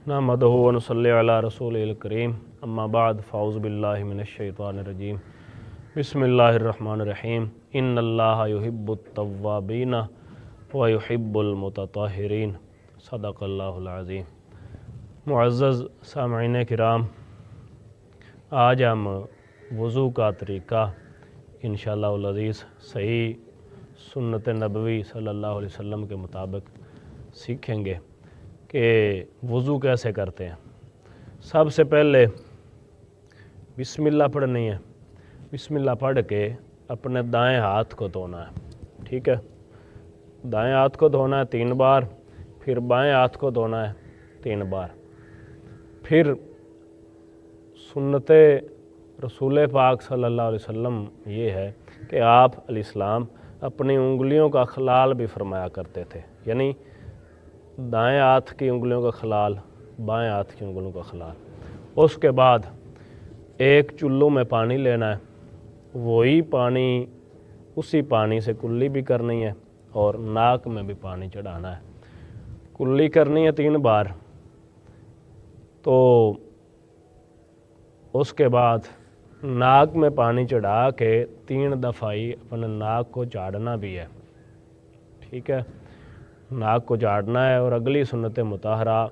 नहमदुहु व नुसल्ली अला रसूलिल करीम अम्मा बाद फ़ाउज़ु बिल्लाहि मिनश्शैतानिर रजीम बिस्मिल्लाहिर रहमानिर रहीम इन्नल्लाहा युहिब्बुत तव्वाबीन व युहिब्बुल मुतत्तहिरीन सदक़ल्लाहुल अज़ीम। मुअज़्ज़ज़ सामईन किराम, आज हम वज़ू का तरीक़ा इंशाअल्लाहुल अज़ीज़ सही सुन्नत नबवी सल्लल्लाहु अलैहि वसल्लम के मुताबिक सीखेंगे कि वज़ू कैसे करते हैं। सबसे पहले बिस्मिल्लाह पढ़नी है। बिस्मिल्लाह पढ़ के अपने दाएं हाथ को धोना है। ठीक है, दाएं हाथ को धोना है 3 बार, फिर बाएं हाथ को धोना है 3 बार। फिर सुन्नते रसूल पाक सल्लल्लाहु अलैहि वसल्लम ये है कि आप अलैहिस्सलाम अपनी उंगलियों का खलाल भी फरमाया करते थे, यानी दाएं हाथ की उंगलियों का खलाल, बाएं हाथ की उंगलियों का खलाल। उसके बाद एक चुल्लू में पानी लेना है, वही पानी उसी पानी से कुल्ली भी करनी है और नाक में भी पानी चढ़ाना है। कुल्ली करनी है 3 बार। तो उसके बाद नाक में पानी चढ़ा के 3 दफ़ा ही अपने नाक को झाड़ना भी है। ठीक है, नाक को झाड़ना है। और अगली सुन्नत मुताहरा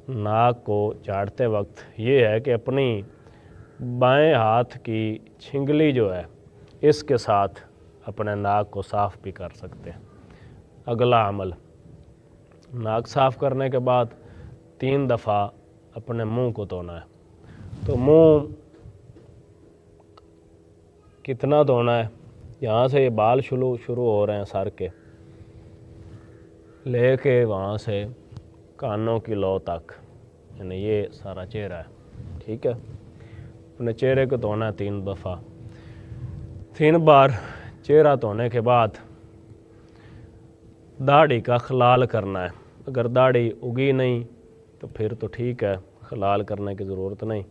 नाक को झाड़ते वक्त ये है कि अपनी बाएं हाथ की छिंगली जो है इसके साथ अपने नाक को साफ़ भी कर सकते हैं। अगला अमल, नाक साफ़ करने के बाद 3 दफ़ा अपने मुंह को धोना है। तो मुंह कितना धोना है, यहाँ से ये बाल शुरू हो रहे हैं सर के, लेके वहाँ से कानों की लौ तक, यानी ये सारा चेहरा है। ठीक है, अपने चेहरे को धोना है 3 दफ़ा। 3 बार चेहरा धोने के बाद दाढ़ी का खलाल करना है। अगर दाढ़ी उगी नहीं तो फिर तो ठीक है, खलाल करने की ज़रूरत नहीं।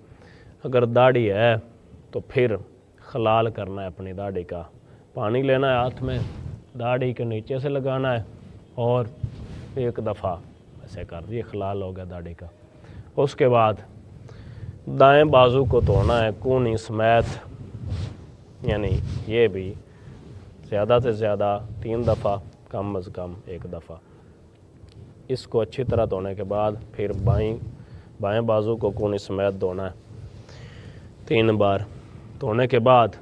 अगर दाढ़ी है तो फिर खलाल करना है अपनी दाढ़ी का। पानी लेना है हाथ में, दाढ़ी के नीचे से लगाना है और 1 दफ़ा ऐसे कर दिए, खलाल हो गया दाढ़ी का। उसके बाद दाएं बाजू को धोना है कूनी समेत, यानी ये भी ज़्यादा से ज़्यादा 3 दफ़ा, कम अज़ कम 1 दफ़ा। इसको अच्छी तरह धोने के बाद फिर बाएं बाजू को कूनी समेत धोना है 3 बार। धोने के बाद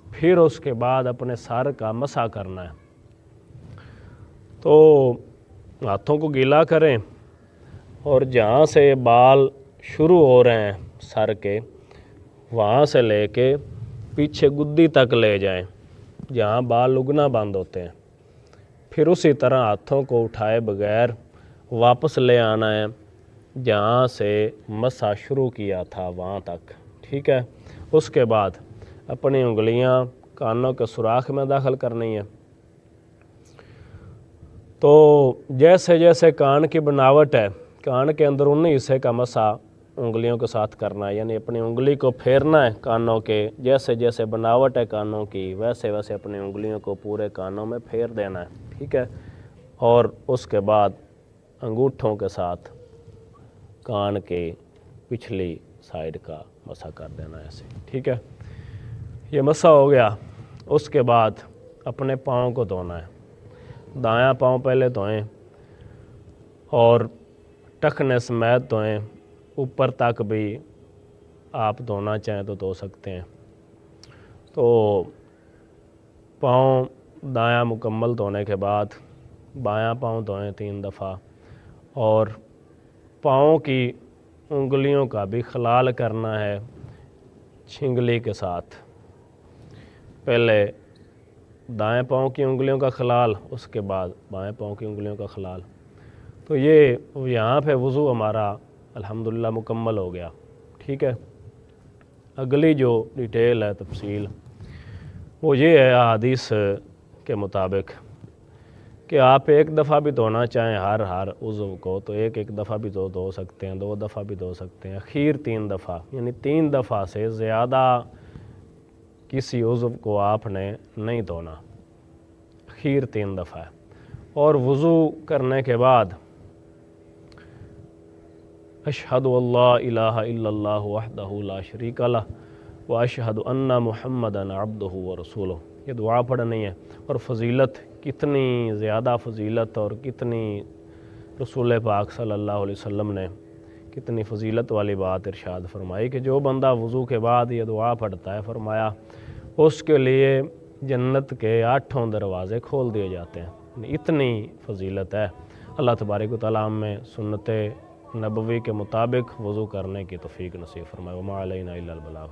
फिर उसके बाद अपने सर का मसा करना है। तो हाथों को गीला करें और जहाँ से बाल शुरू हो रहे हैं सर के, वहाँ से लेके पीछे गुद्दी तक ले जाएं, जहाँ बाल उगना बंद होते हैं। फिर उसी तरह हाथों को उठाए बगैर वापस ले आना है जहाँ से मसा शुरू किया था वहाँ तक। ठीक है, उसके बाद अपनी उंगलियाँ कानों के सुराख में दाखिल करनी है। तो जैसे जैसे कान की बनावट है, कान के अंदर 19 हिस्से का मसा उंगलियों के साथ करना है, यानी अपनी उंगली को फेरना है कानों के, जैसे जैसे बनावट है कानों की वैसे वैसे अपनी उंगलियों को पूरे कानों में फेर देना है। ठीक है, और उसके बाद अंगूठों के साथ कान के पिछली साइड का मसा कर देना है ऐसे। ठीक है, ये मसा हो गया। उसके बाद अपने पाँव को धोना है। दायां पाँव पहले धोएं और टखने समेत धोएं, ऊपर तक भी आप धोना चाहें तो धो सकते हैं। तो पाँव दायां मुकम्मल धोने के बाद बायां पाँव धोएं 3 दफ़ा और पाँव की उंगलियों का भी खलाल करना है छिंगली के साथ। पहले दाएं पाँव की उंगलियों का खलाल, उसके बाद बाएं पाँव की उंगलियों का खलाल। तो ये यहाँ पे वज़ू हमारा अल्हम्दुलिल्लाह मुकम्मल हो गया। ठीक है, अगली जो डिटेल है, तफसील, वो ये है हदीस के मुताबिक कि आप 1 दफ़ा भी धोना चाहें हर उज़्व को तो एक दफ़ा भी धो सकते हैं, 2 दफ़ा भी धो सकते हैं, अखीर 3 दफ़ा, यानी 3 दफ़ा से ज़्यादा किसी उज़्व को आपने नहीं धोना, अखीर 3 दफ़ा है। और वज़ू करने के बाद اشہد اللہ الہ الا اللہ وحدہ لا شریک لہ و اشہد ان محمدً عبدہ و رسولہ۔ یہ دعا پڑھنی ہے، اور فضیلت کتنی زیادہ فضیلت، اور کتنی رسول پاک صلی اللہ علیہ وسلم نے کتنی فضیلت والی بات ارشاد فرمائی کہ جو بندہ وضو کے بعد یہ دعا پڑھتا ہے، فرمایا اس کے لیے جنت کے 8 دروازے کھول دیے جاتے ہیں۔ اتنی فضیلت ہے۔ اللہ تبارک و تعالیٰ میں سنت نبوی کے مطابق وضو کرنے کی توفیق نصیب فرمائے۔ وما علینا الا البلاغ۔